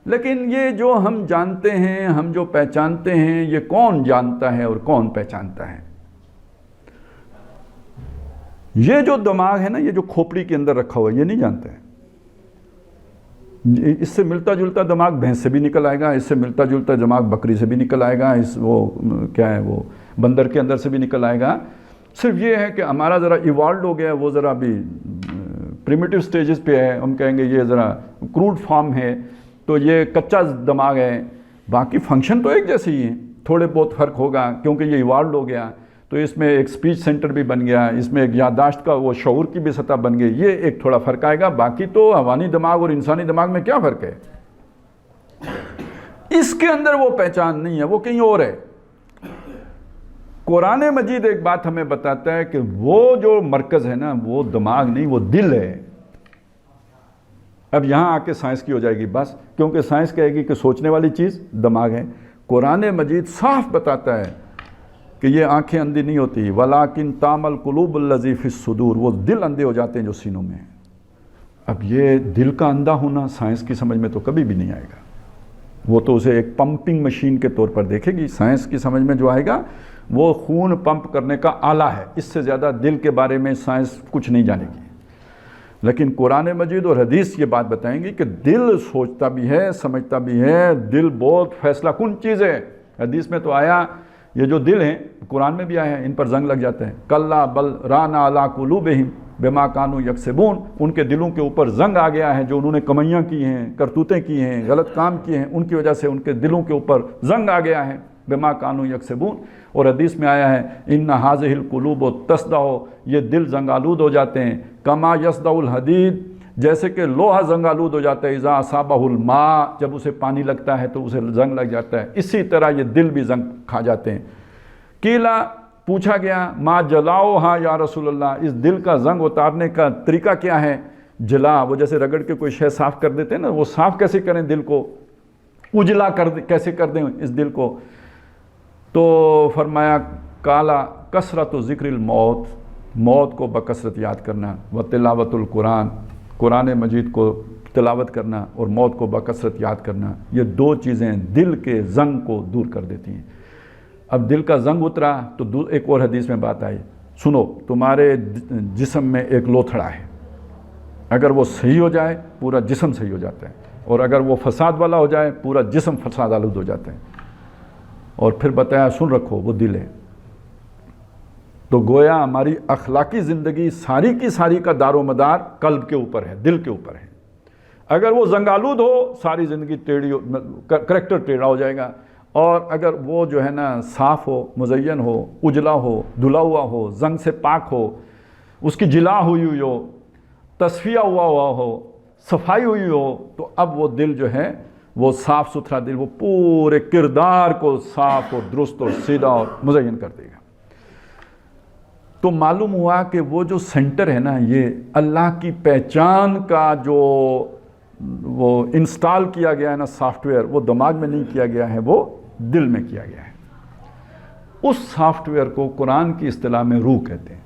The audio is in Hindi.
लेकिन ये जो हम जानते हैं, हम जो पहचानते हैं, ये कौन जानता है और कौन पहचानता है? ये जो दिमाग है ना, ये जो खोपड़ी के अंदर रखा हुआ है, ये नहीं जानते हैं। इससे मिलता जुलता दिमाग भैंस से भी निकल आएगा, इससे मिलता जुलता दिमाग बकरी से भी निकल आएगा, इस वो क्या है वो बंदर के अंदर से भी निकल आएगा। सिर्फ ये है कि हमारा ज़रा इवॉल्व हो गया, वो ज़रा अभी प्रिमिटिव स्टेजेस पे है, हम कहेंगे ये ज़रा क्रूड फॉर्म है, तो ये कच्चा दिमाग है। बाकी फंक्शन तो एक जैसे ही है, थोड़े बहुत फ़र्क होगा क्योंकि ये इवॉल्व हो गया, तो इसमें एक स्पीच सेंटर भी बन गया, इसमें एक याददाश्त का वो शऊर की भी सतह बन गई, ये एक थोड़ा फ़र्क आएगा। बाकी तो हवानी दिमाग और इंसानी दिमाग में क्या फ़र्क है? इसके अंदर वो पहचान नहीं है, वो कहीं और है। कुरान मजीद एक बात हमें बताता है कि वो जो मरकज़ है ना, वो दिमाग नहीं, वो दिल है। अब यहाँ आके साइंस की हो जाएगी बस, क्योंकि साइंस कहेगी कि सोचने वाली चीज़ दिमाग है। कुरान मजीद साफ बताता है कि ये आंखें अंधी नहीं होती, वलाकिन तामल कुलूबुल लज़ी फिस सुदूर, वो दिल अंधे हो जाते हैं जो सीनों में है। अब ये दिल का अंधा होना साइंस की समझ में तो कभी भी नहीं आएगा, वो तो उसे एक पंपिंग मशीन के तौर पर देखेगी। साइंस की समझ में जो आएगा वो खून पंप करने का आला है, इससे ज़्यादा दिल के बारे में साइंस कुछ नहीं जानेगी। लेकिन कुरान मजीद और हदीस ये बात बताएंगी कि दिल सोचता भी है, समझता भी है, दिल बहुत फैसला कुन चीज़ है। हदीस में तो आया, ये जो दिल हैं, कुरान में भी आया है, इन पर जंग लग जाते हैं। कल्ला बल राना अला कुलूबिहिम बिमा कानू यक्सिबून, उनके दिलों के ऊपर जंग आ गया है, जो उन्होंने कमाइयाँ की हैं, करतूतें की हैं, गलत काम किए हैं, उनकी वजह से उनके दिलों के ऊपर जंग आ गया है, बिमा कानू यक्सिबून। और हदीस में आया है, इन्ना हाज़िहिल कुलूब तस्दाओ, ये दिल जंगालूद हो जाते हैं, कमा यस्दाउल हदीद, जैसे कि लोहा जंगालूद हो जाता है, इज़ा असाबहुल मा, जब उसे पानी लगता है तो उसे जंग लग जाता है, इसी तरह ये दिल भी जंग खा जाते हैं। कीला, पूछा गया, माँ जलाओ हाँ या रसूलल्लाह, इस दिल का जंग उतारने का तरीका क्या है? जला, वो जैसे रगड़ के कोई शय साफ़ कर देते हैं ना, वो साफ़ कैसे करें दिल को, उजला कैसे कर दें इस दिल को? तो फरमाया, काला कसरत ज़िक्रिल मौत, मौत को बकसरत याद करना, व तिलावतुल कुरान, कुरान मजीद को तिलावत करना और मौत को बकसरत याद करना, ये दो चीज़ें दिल के जंग को दूर कर देती हैं। अब दिल का जंग उतरा तो एक और हदीस में बात आई, सुनो, तुम्हारे जिस्म में एक लोथड़ा है, अगर वो सही हो जाए पूरा जिस्म सही हो जाता है, और अगर वो फसाद वाला हो जाए पूरा जिस्म फसाद आलूद हो जाता है। और फिर बताया, सुन रखो, वो दिल है। तो गोया हमारी अखलाकी ज़िंदगी सारी की सारी का दारोमदार कल्ब के ऊपर है, दिल के ऊपर है। अगर वो जंगालूद हो, सारी ज़िंदगी टेढ़ी, करैक्टर टेढ़ा हो जाएगा। और अगर वो जो है ना साफ़ हो, मुज़य्यन हो, उजला हो, धुला हुआ हो, जंग से पाक हो, उसकी जिला हुई हुई हो, तस्फिया हुआ हो, सफाई हुई हो, तो अब वो दिल जो है वो साफ़ सुथरा दिल, वो पूरे किरदार को साफ़ और दुरुस्त और सीधा और मुज़य्यन कर देगा। तो मालूम हुआ कि वो जो सेंटर है ना, ये अल्लाह की पहचान का जो वो इंस्टॉल किया गया है ना सॉफ्टवेयर, वो दिमाग में नहीं किया गया है, वो दिल में किया गया है। उस सॉफ्टवेयर को कुरान की इस्तिलाह में रूह कहते हैं।